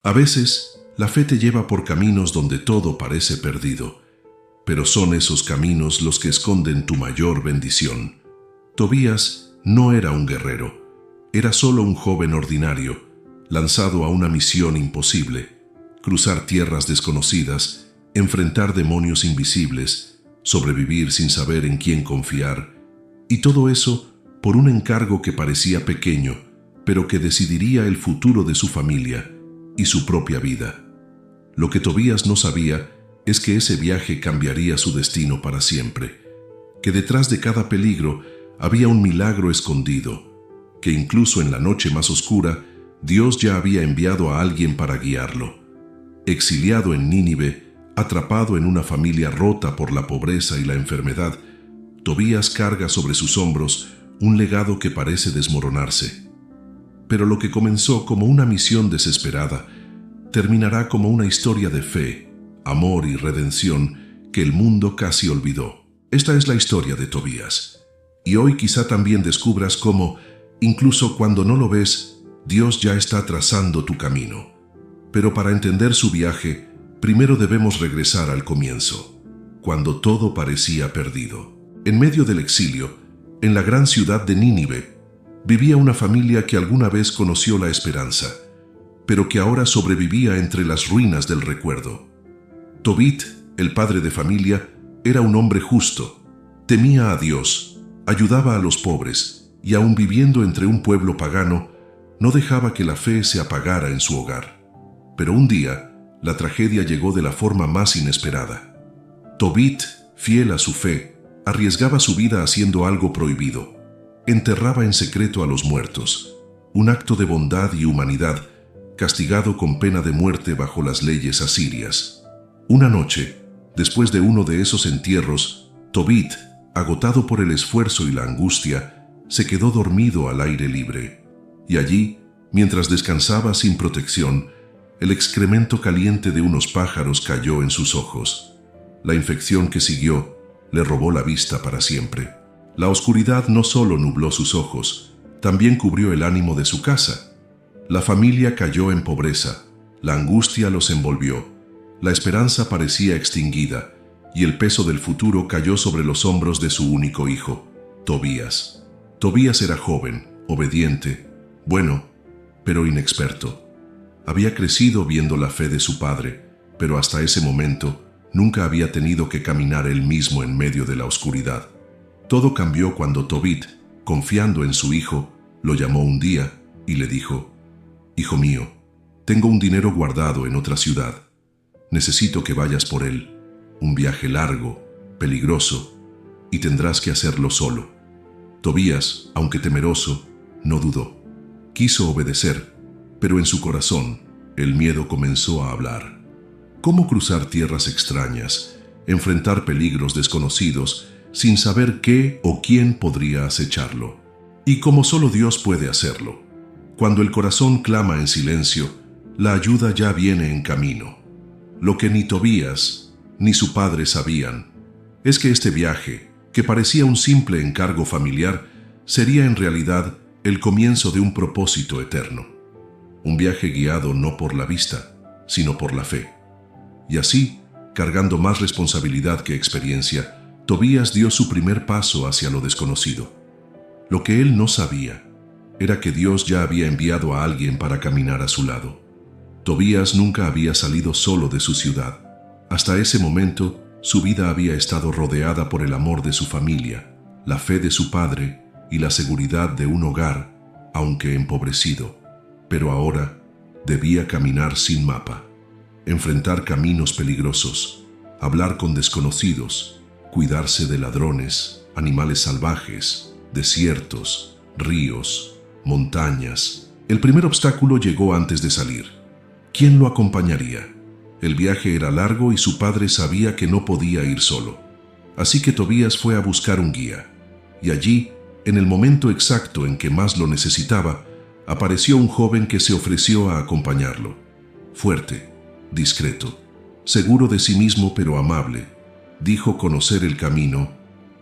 A veces, la fe te lleva por caminos donde todo parece perdido, pero son esos caminos los que esconden tu mayor bendición. Tobías no era un guerrero, era solo un joven ordinario, lanzado a una misión imposible: cruzar tierras desconocidas, enfrentar demonios invisibles, sobrevivir sin saber en quién confiar, y todo eso por un encargo que parecía pequeño, pero que decidiría el futuro de su familia y su propia vida. Lo que Tobías no sabía es que ese viaje cambiaría su destino para siempre, que detrás de cada peligro había un milagro escondido, que incluso en la noche más oscura Dios ya había enviado a alguien para guiarlo. Exiliado en Nínive, atrapado en una familia rota por la pobreza y la enfermedad, Tobías carga sobre sus hombros un legado que parece desmoronarse. Pero lo que comenzó como una misión desesperada terminará como una historia de fe, amor y redención que el mundo casi olvidó. Esta es la historia de Tobías. Y hoy quizá también descubras cómo, incluso cuando no lo ves, Dios ya está trazando tu camino. Pero para entender su viaje, primero debemos regresar al comienzo, cuando todo parecía perdido. En medio del exilio, en la gran ciudad de Nínive, vivía una familia que alguna vez conoció la esperanza, pero que ahora sobrevivía entre las ruinas del recuerdo. Tobit, el padre de familia, era un hombre justo, temía a Dios, ayudaba a los pobres y aun viviendo entre un pueblo pagano, no dejaba que la fe se apagara en su hogar. Pero un día, la tragedia llegó de la forma más inesperada. Tobit, fiel a su fe, arriesgaba su vida haciendo algo prohibido. Enterraba en secreto a los muertos, un acto de bondad y humanidad, castigado con pena de muerte bajo las leyes asirias. Una noche, después de uno de esos entierros, Tobit, agotado por el esfuerzo y la angustia, se quedó dormido al aire libre. Y allí, mientras descansaba sin protección, el excremento caliente de unos pájaros cayó en sus ojos. La infección que siguió le robó la vista para siempre. La oscuridad no solo nubló sus ojos, también cubrió el ánimo de su casa. La familia cayó en pobreza, la angustia los envolvió, la esperanza parecía extinguida, y el peso del futuro cayó sobre los hombros de su único hijo, Tobías. Tobías era joven, obediente, bueno, pero inexperto. Había crecido viendo la fe de su padre, pero hasta ese momento nunca había tenido que caminar él mismo en medio de la oscuridad. Todo cambió cuando Tobit, confiando en su hijo, lo llamó un día y le dijo: «Hijo mío, tengo un dinero guardado en otra ciudad. Necesito que vayas por él. Un viaje largo, peligroso, y tendrás que hacerlo solo». Tobías, aunque temeroso, no dudó. Quiso obedecer, pero en su corazón el miedo comenzó a hablar. ¿Cómo cruzar tierras extrañas, enfrentar peligros desconocidos, sin saber qué o quién podría acecharlo? Y como solo Dios puede hacerlo, cuando el corazón clama en silencio, la ayuda ya viene en camino. Lo que ni Tobías ni su padre sabían es que este viaje, que parecía un simple encargo familiar, sería en realidad el comienzo de un propósito eterno. Un viaje guiado no por la vista, sino por la fe. Y así, cargando más responsabilidad que experiencia, Tobías dio su primer paso hacia lo desconocido. Lo que él no sabía era que Dios ya había enviado a alguien para caminar a su lado. Tobías nunca había salido solo de su ciudad. Hasta ese momento, su vida había estado rodeada por el amor de su familia, la fe de su padre y la seguridad de un hogar, aunque empobrecido. Pero ahora debía caminar sin mapa, enfrentar caminos peligrosos, hablar con desconocidos, cuidarse de ladrones, animales salvajes, desiertos, ríos, montañas. El primer obstáculo llegó antes de salir. ¿Quién lo acompañaría? El viaje era largo y su padre sabía que no podía ir solo. Así que Tobías fue a buscar un guía. Y allí, en el momento exacto en que más lo necesitaba, apareció un joven que se ofreció a acompañarlo. Fuerte, discreto, seguro de sí mismo pero amable, dijo conocer el camino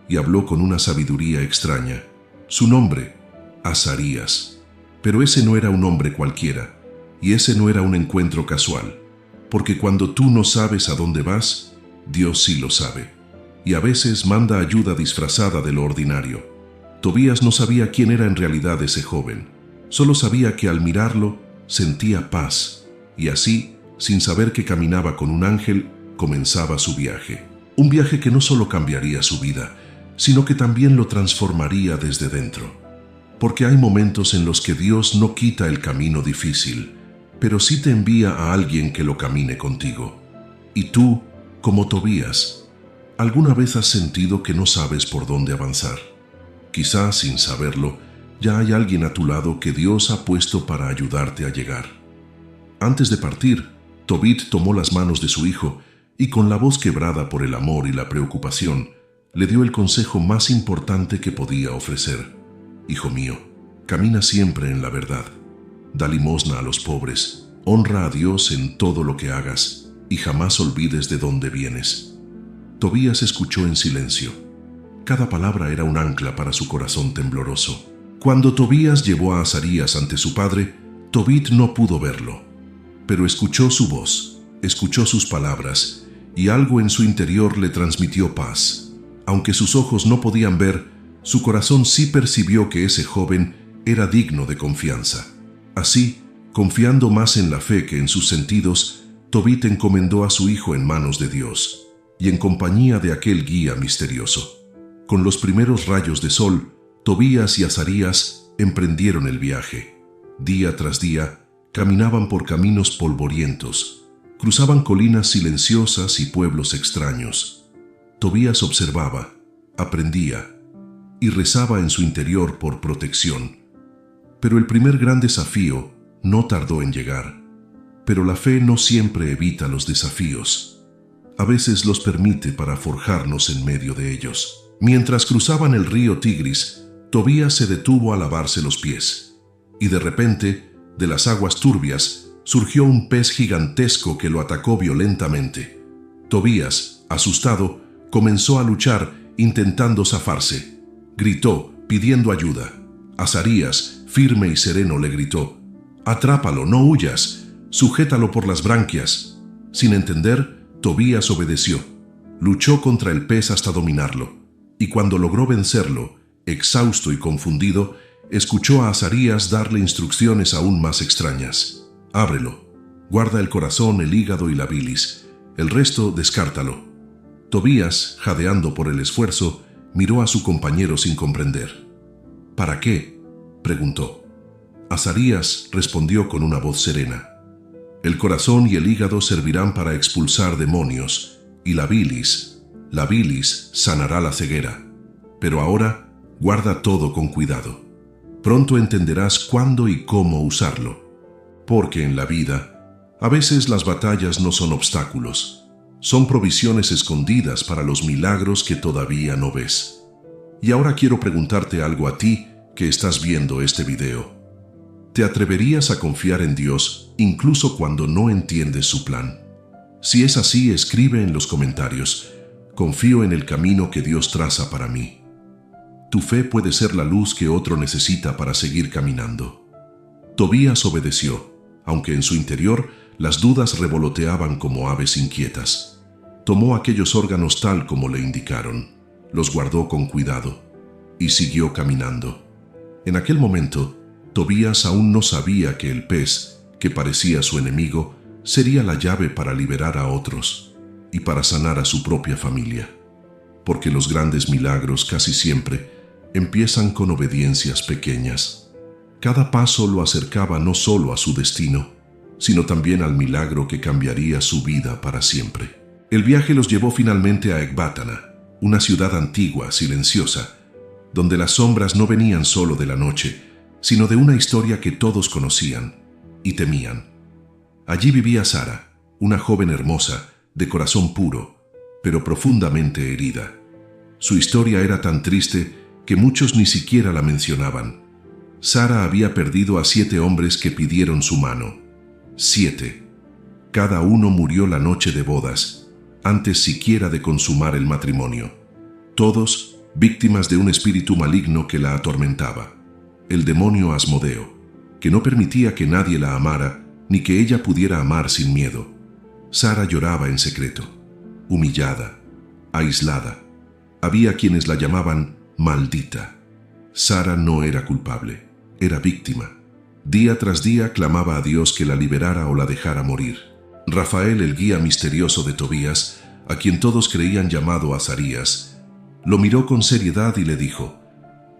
y habló con una sabiduría extraña. Su nombre, Azarías. Pero ese no era un hombre cualquiera, Y ese no era un encuentro casual, porque cuando tú no sabes a dónde vas, Dios sí lo sabe, y a veces manda ayuda disfrazada de lo ordinario. Tobías no sabía quién era en realidad ese joven, solo sabía que al mirarlo sentía paz, y así, sin saber que caminaba con un ángel, comenzaba su viaje. Un viaje que no solo cambiaría su vida, sino que también lo transformaría desde dentro. Porque hay momentos en los que Dios no quita el camino difícil, pero sí te envía a alguien que lo camine contigo. Y tú, como Tobías, ¿alguna vez has sentido que no sabes por dónde avanzar? Quizás, sin saberlo, ya hay alguien a tu lado que Dios ha puesto para ayudarte a llegar. Antes de partir, Tobit tomó las manos de su hijo y con la voz quebrada por el amor y la preocupación, le dio el consejo más importante que podía ofrecer. Hijo mío, camina siempre en la verdad. Da limosna a los pobres, honra a Dios en todo lo que hagas y jamás olvides de dónde vienes. Tobías escuchó en silencio. Cada palabra era un ancla para su corazón tembloroso. Cuando Tobías llevó a Azarías ante su padre, Tobit no pudo verlo, pero escuchó su voz, escuchó sus palabras, y algo en su interior le transmitió paz. Aunque sus ojos no podían ver, su corazón sí percibió que ese joven era digno de confianza. Así, confiando más en la fe que en sus sentidos, Tobit encomendó a su hijo en manos de Dios, y en compañía de aquel guía misterioso. Con los primeros rayos de sol, Tobías y Azarías emprendieron el viaje. Día tras día, caminaban por caminos polvorientos, cruzaban colinas silenciosas y pueblos extraños. Tobías observaba, aprendía y rezaba en su interior por protección. Pero el primer gran desafío no tardó en llegar. Pero la fe no siempre evita los desafíos. A veces los permite para forjarnos en medio de ellos. Mientras cruzaban el río Tigris, Tobías se detuvo a lavarse los pies. Y de repente, de las aguas turbias, surgió un pez gigantesco que lo atacó violentamente. Tobías, asustado, comenzó a luchar intentando zafarse. Gritó, pidiendo ayuda. Azarías, firme y sereno, le gritó: «Atrápalo, no huyas, sujétalo por las branquias». Sin entender, Tobías obedeció. Luchó contra el pez hasta dominarlo, y cuando logró vencerlo, exhausto y confundido, escuchó a Azarías darle instrucciones aún más extrañas. «Ábrelo, guarda el corazón, el hígado y la bilis, el resto descártalo». Tobías, jadeando por el esfuerzo, miró a su compañero sin comprender. «¿Para qué?», preguntó. Azarías respondió con una voz serena: «El corazón y el hígado servirán para expulsar demonios, y la bilis sanará la ceguera. Pero ahora, guarda todo con cuidado. Pronto entenderás cuándo y cómo usarlo. Porque en la vida, a veces las batallas no son obstáculos, son provisiones escondidas para los milagros que todavía no ves». Y ahora quiero preguntarte algo a ti que estás viendo este video. ¿Te atreverías a confiar en Dios incluso cuando no entiendes su plan? Si es así, escribe en los comentarios: «Confío en el camino que Dios traza para mí». Tu fe puede ser la luz que otro necesita para seguir caminando. Tobías obedeció, aunque en su interior las dudas revoloteaban como aves inquietas. Tomó aquellos órganos tal como le indicaron, los guardó con cuidado y siguió caminando. En aquel momento, Tobías aún no sabía que el pez, que parecía su enemigo, sería la llave para liberar a otros y para sanar a su propia familia. Porque los grandes milagros casi siempre empiezan con obediencias pequeñas. Cada paso lo acercaba no solo a su destino, sino también al milagro que cambiaría su vida para siempre. El viaje los llevó finalmente a Ecbátana, una ciudad antigua, silenciosa, donde las sombras no venían solo de la noche, sino de una historia que todos conocían y temían. Allí vivía Sara, una joven hermosa, de corazón puro, pero profundamente herida. Su historia era tan triste que muchos ni siquiera la mencionaban. Sara había perdido a 7 hombres que pidieron su mano. 7. Cada uno murió la noche de bodas, antes siquiera de consumar el matrimonio. Todos víctimas de un espíritu maligno que la atormentaba, el demonio Asmodeo, que no permitía que nadie la amara ni que ella pudiera amar sin miedo. Sara lloraba en secreto, humillada, aislada. Había quienes la llamaban maldita. Sara no era culpable, era víctima. Día tras día clamaba a Dios que la liberara o la dejara morir. Rafael, el guía misterioso de Tobías, a quien todos creían llamado Azarías, lo miró con seriedad y le dijo: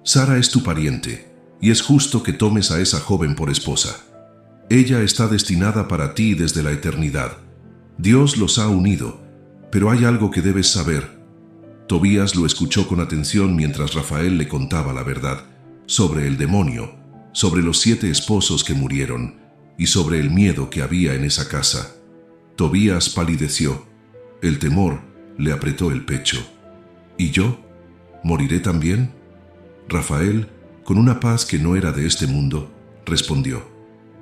Sara es tu pariente, y es justo que tomes a esa joven por esposa. Ella está destinada para ti desde la eternidad. Dios los ha unido, pero hay algo que debes saber. Tobías lo escuchó con atención mientras Rafael le contaba la verdad sobre el demonio, sobre los 7 esposos que murieron y sobre el miedo que había en esa casa. Tobías palideció. El temor le apretó el pecho. ¿Y yo? ¿Moriré también? Rafael, con una paz que no era de este mundo, respondió: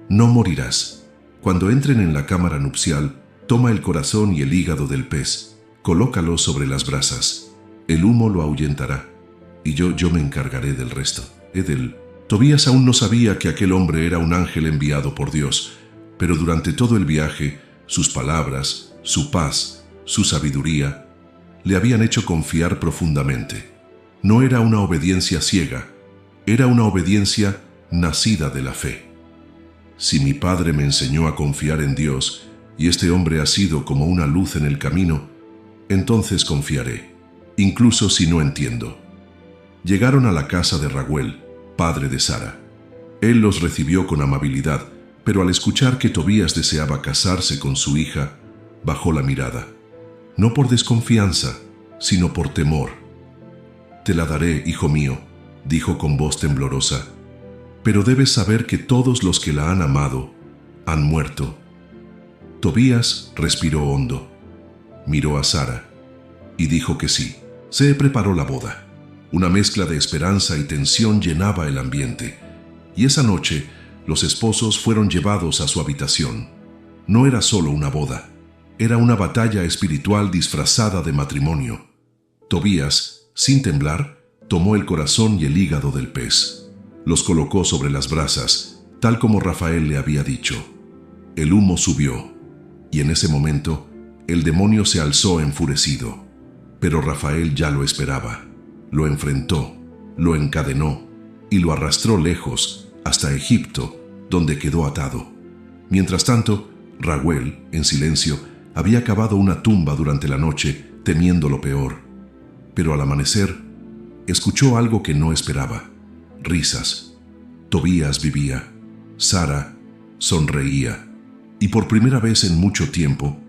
No morirás. Cuando entren en la cámara nupcial, toma el corazón y el hígado del pez, colócalos sobre las brasas. El humo lo ahuyentará, y yo me encargaré del resto. Tobías aún no sabía que aquel hombre era un ángel enviado por Dios, pero durante todo el viaje, sus palabras, su paz, su sabiduría, le habían hecho confiar profundamente. No era una obediencia ciega, era una obediencia nacida de la fe. Si mi padre me enseñó a confiar en Dios, y este hombre ha sido como una luz en el camino, entonces confiaré, incluso si no entiendo. Llegaron a la casa de Raguel, padre de Sara. Él los recibió con amabilidad, pero al escuchar que Tobías deseaba casarse con su hija, bajó la mirada. No por desconfianza, sino por temor. Te la daré, hijo mío, dijo con voz temblorosa, pero debes saber que todos los que la han amado han muerto. Tobías respiró hondo, miró a Sara y dijo que sí. Se preparó la boda. Una mezcla de esperanza y tensión llenaba el ambiente, y esa noche los esposos fueron llevados a su habitación. No era solo una boda, era una batalla espiritual disfrazada de matrimonio. Tobías, sin temblar, tomó el corazón y el hígado del pez. Los colocó sobre las brasas, tal como Rafael le había dicho. El humo subió, y en ese momento el demonio se alzó enfurecido. Pero Rafael ya lo esperaba. Lo enfrentó, lo encadenó y lo arrastró lejos, hasta Egipto, donde quedó atado. Mientras tanto, Raguel, en silencio, había cavado una tumba durante la noche, temiendo lo peor. Pero al amanecer, escuchó algo que no esperaba: risas. Tobías vivía, Sara sonreía, y por primera vez en mucho tiempo,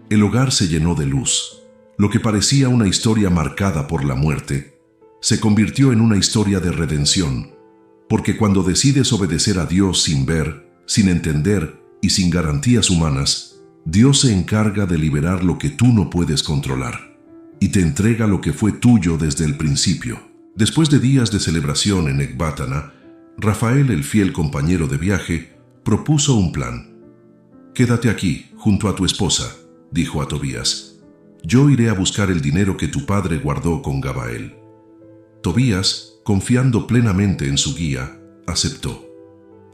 el hogar se llenó de luz. Lo que parecía una historia marcada por la muerte, se convirtió en una historia de redención, porque cuando decides obedecer a Dios sin ver, sin entender y sin garantías humanas, Dios se encarga de liberar lo que tú no puedes controlar, y te entrega lo que fue tuyo desde el principio. Después de días de celebración en Ecbátana, Rafael, el fiel compañero de viaje, propuso un plan. «Quédate aquí, junto a tu esposa», dijo a Tobías. «Yo iré a buscar el dinero que tu padre guardó con Gabael». Tobías, confiando plenamente en su guía, aceptó.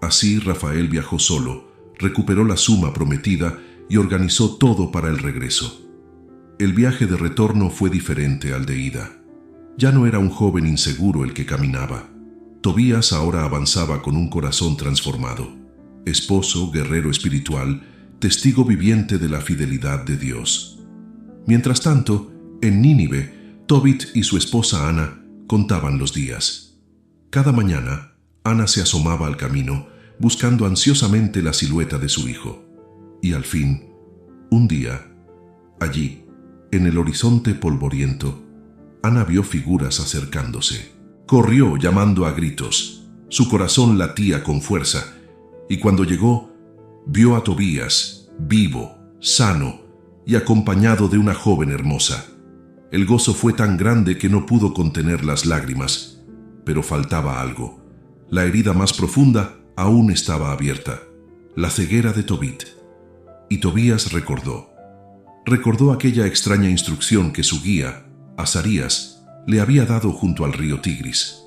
Así Rafael viajó solo, recuperó la suma prometida y organizó todo para el regreso. El viaje de retorno fue diferente al de ida. Ya no era un joven inseguro el que caminaba. Tobías ahora avanzaba con un corazón transformado. Esposo, guerrero espiritual, testigo viviente de la fidelidad de Dios. Mientras tanto, en Nínive, Tobit y su esposa Ana contaban los días. Cada mañana, Ana se asomaba al camino, buscando ansiosamente la silueta de su hijo. Y al fin, un día, allí, en el horizonte polvoriento, Ana vio figuras acercándose. Corrió llamando a gritos. Su corazón latía con fuerza, y cuando llegó, vio a Tobías, vivo, sano y acompañado de una joven hermosa. El gozo fue tan grande que no pudo contener las lágrimas, pero faltaba algo. La herida más profunda aún estaba abierta, la ceguera de Tobit. Y Tobías recordó aquella extraña instrucción que su guía, Azarías, le había dado junto al río Tigris.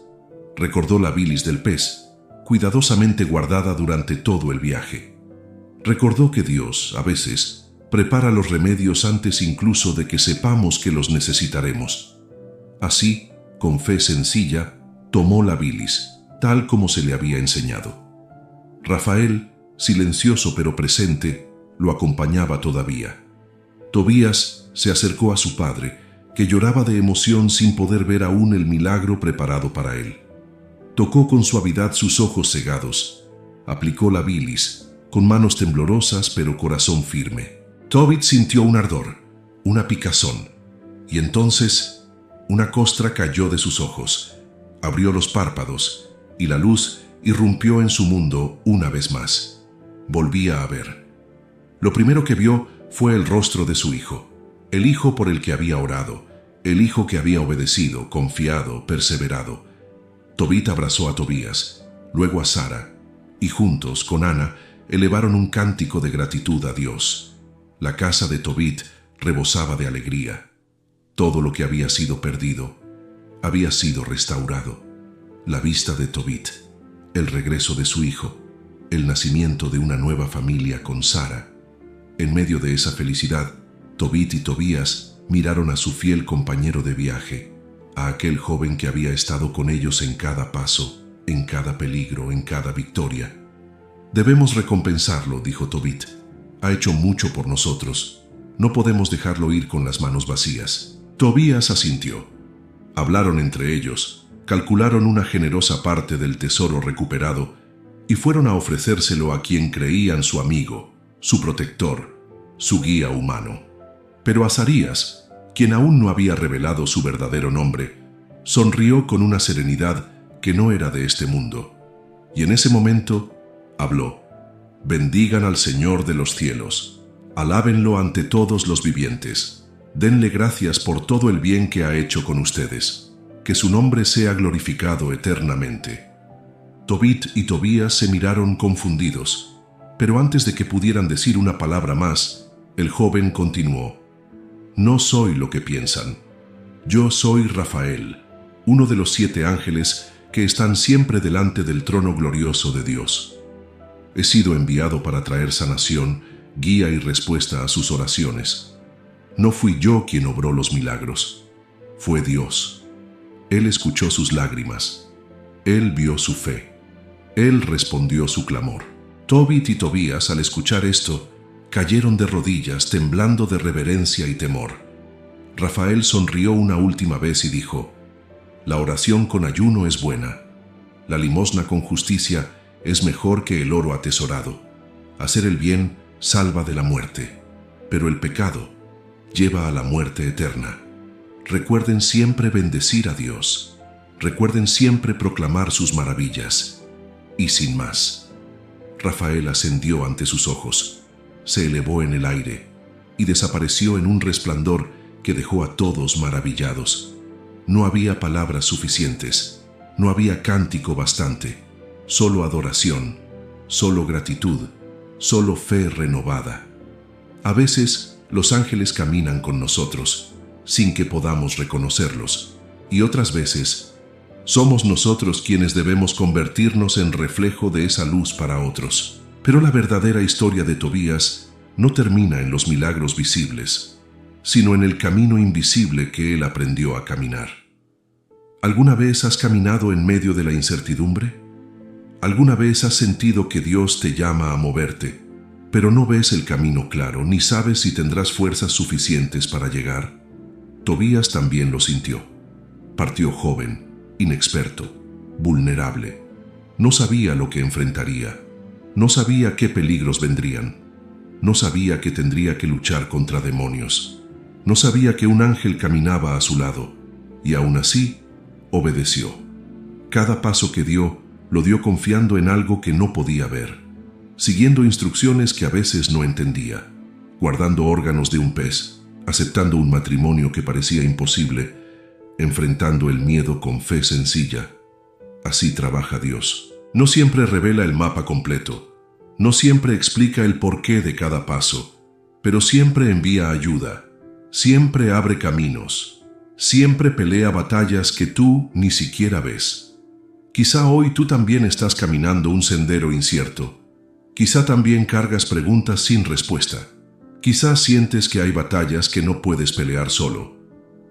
Recordó la bilis del pez, cuidadosamente guardada durante todo el viaje. Recordó que Dios, a veces, prepara los remedios antes incluso de que sepamos que los necesitaremos. Así, con fe sencilla, tomó la bilis, tal como se le había enseñado. Rafael, silencioso pero presente, lo acompañaba todavía. Tobías se acercó a su padre, que lloraba de emoción sin poder ver aún el milagro preparado para él. Tocó con suavidad sus ojos cegados, aplicó la bilis, con manos temblorosas pero corazón firme. Tobit sintió un ardor, una picazón, y entonces una costra cayó de sus ojos, abrió los párpados, y la luz irrumpió en su mundo una vez más. Volvía a ver. Lo primero que vio fue el rostro de su hijo, el hijo por el que había orado, el hijo que había obedecido, confiado, perseverado. Tobit abrazó a Tobías, luego a Sara, y juntos, con Ana, elevaron un cántico de gratitud a Dios. La casa de Tobit rebosaba de alegría. Todo lo que había sido perdido había sido restaurado. La vista de Tobit, el regreso de su hijo, el nacimiento de una nueva familia con Sara. En medio de esa felicidad, Tobit y Tobías miraron a su fiel compañero de viaje, a aquel joven que había estado con ellos en cada paso, en cada peligro, en cada victoria. «Debemos recompensarlo», dijo Tobit. «Ha hecho mucho por nosotros. No podemos dejarlo ir con las manos vacías». Tobías asintió. Hablaron entre ellos, calcularon una generosa parte del tesoro recuperado y fueron a ofrecérselo a quien creían su amigo, su protector, su guía humano. Pero Azarías, quien aún no había revelado su verdadero nombre, sonrió con una serenidad que no era de este mundo, y en ese momento habló: «Bendigan al Señor de los cielos, alábenlo ante todos los vivientes, denle gracias por todo el bien que ha hecho con ustedes, que su nombre sea glorificado eternamente». Tobit y Tobías se miraron confundidos, pero antes de que pudieran decir una palabra más, el joven continuó: «No soy lo que piensan. Yo soy Rafael, uno de los 7 ángeles que están siempre delante del trono glorioso de Dios. He sido enviado para traer sanación, guía y respuesta a sus oraciones. No fui yo quien obró los milagros, fue Dios. Él escuchó sus lágrimas, Él vio su fe, Él respondió su clamor». Tobit y Tobías, al escuchar esto, cayeron de rodillas, temblando de reverencia y temor. Rafael sonrió una última vez y dijo: «La oración con ayuno es buena. La limosna con justicia es mejor que el oro atesorado. Hacer el bien salva de la muerte, pero el pecado lleva a la muerte eterna. Recuerden siempre bendecir a Dios. Recuerden siempre proclamar sus maravillas. Y sin más». Rafael ascendió ante sus ojos, se elevó en el aire y desapareció en un resplandor que dejó a todos maravillados. No había palabras suficientes, no había cántico bastante, solo adoración, solo gratitud, solo fe renovada. A veces los ángeles caminan con nosotros, sin que podamos reconocerlos, y otras veces somos nosotros quienes debemos convertirnos en reflejo de esa luz para otros. Pero la verdadera historia de Tobías no termina en los milagros visibles, sino en el camino invisible que él aprendió a caminar. ¿Alguna vez has caminado en medio de la incertidumbre? ¿Alguna vez has sentido que Dios te llama a moverte, pero no ves el camino claro, ni sabes si tendrás fuerzas suficientes para llegar? Tobías también lo sintió. Partió joven, inexperto, vulnerable. No sabía lo que enfrentaría. No sabía qué peligros vendrían. No sabía que tendría que luchar contra demonios. No sabía que un ángel caminaba a su lado. Y aún así, obedeció. Cada paso que dio, lo dio confiando en algo que no podía ver, siguiendo instrucciones que a veces no entendía, guardando órganos de un pez, aceptando un matrimonio que parecía imposible, enfrentando el miedo con fe sencilla. Así trabaja Dios. No siempre revela el mapa completo, no siempre explica el porqué de cada paso, pero siempre envía ayuda, siempre abre caminos, siempre pelea batallas que tú ni siquiera ves. Quizá hoy tú también estás caminando un sendero incierto, Quizá también cargas preguntas sin respuesta. Quizá sientes que hay batallas que no puedes pelear solo.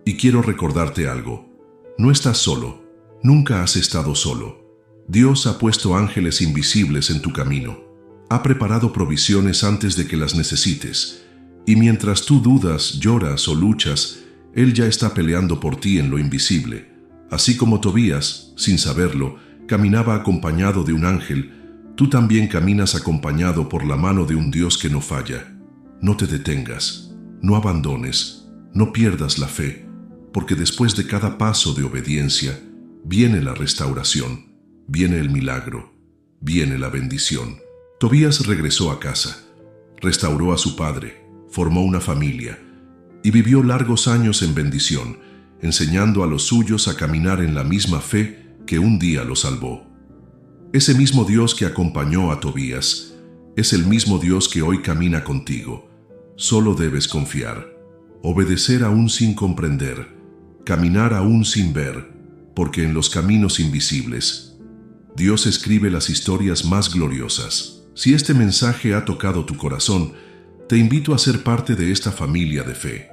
Y quiero recordarte algo. No estás solo. Nunca has estado solo. Dios ha puesto ángeles invisibles en tu camino. Ha preparado provisiones antes de que las necesites. Y mientras tú dudas, lloras o luchas, Él ya está peleando por ti en lo invisible. Así como Tobías, sin saberlo, caminaba acompañado de un ángel, tú también caminas acompañado por la mano de un Dios que no falla. No te detengas, no abandones, no pierdas la fe, porque después de cada paso de obediencia, viene la restauración, viene el milagro, viene la bendición. Tobías regresó a casa, restauró a su padre, formó una familia y vivió largos años en bendición, enseñando a los suyos a caminar en la misma fe que un día lo salvó. Ese mismo Dios que acompañó a Tobías es el mismo Dios que hoy camina contigo. Solo debes confiar, obedecer aún sin comprender, caminar aún sin ver, porque en los caminos invisibles, Dios escribe las historias más gloriosas. Si este mensaje ha tocado tu corazón, te invito a ser parte de esta familia de fe.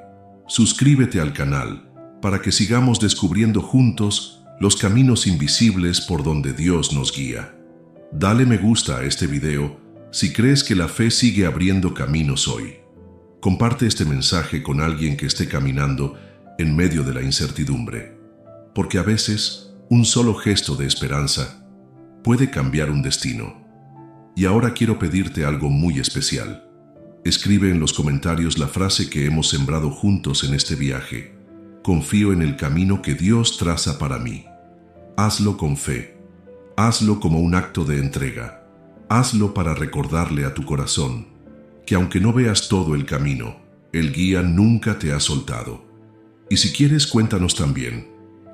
Suscríbete al canal para que sigamos descubriendo juntos los caminos invisibles por donde Dios nos guía. Dale me gusta a este video si crees que la fe sigue abriendo caminos hoy. Comparte este mensaje con alguien que esté caminando en medio de la incertidumbre, porque a veces un solo gesto de esperanza puede cambiar un destino. Y ahora quiero pedirte algo muy especial. Escribe en los comentarios la frase que hemos sembrado juntos en este viaje. Confío en el camino que Dios traza para mí. Hazlo con fe. Hazlo como un acto de entrega. Hazlo para recordarle a tu corazón que aunque no veas todo el camino, el guía nunca te ha soltado. Y si quieres, cuéntanos también,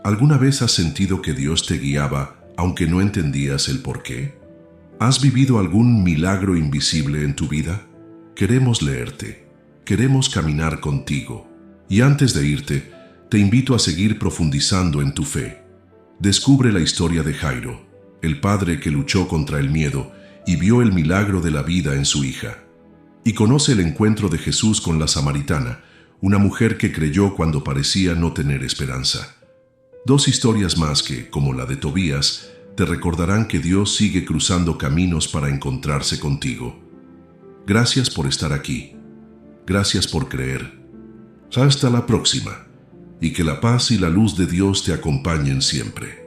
¿alguna vez has sentido que Dios te guiaba aunque no entendías el por qué? ¿Has vivido algún milagro invisible en tu vida? Queremos leerte, queremos caminar contigo. Y antes de irte, te invito a seguir profundizando en tu fe. Descubre la historia de Jairo, el padre que luchó contra el miedo y vio el milagro de la vida en su hija. Y conoce el encuentro de Jesús con la samaritana, una mujer que creyó cuando parecía no tener esperanza. Dos historias más que, como la de Tobías, te recordarán que Dios sigue cruzando caminos para encontrarse contigo. Gracias por estar aquí. Gracias por creer. Hasta la próxima, y que la paz y la luz de Dios te acompañen siempre.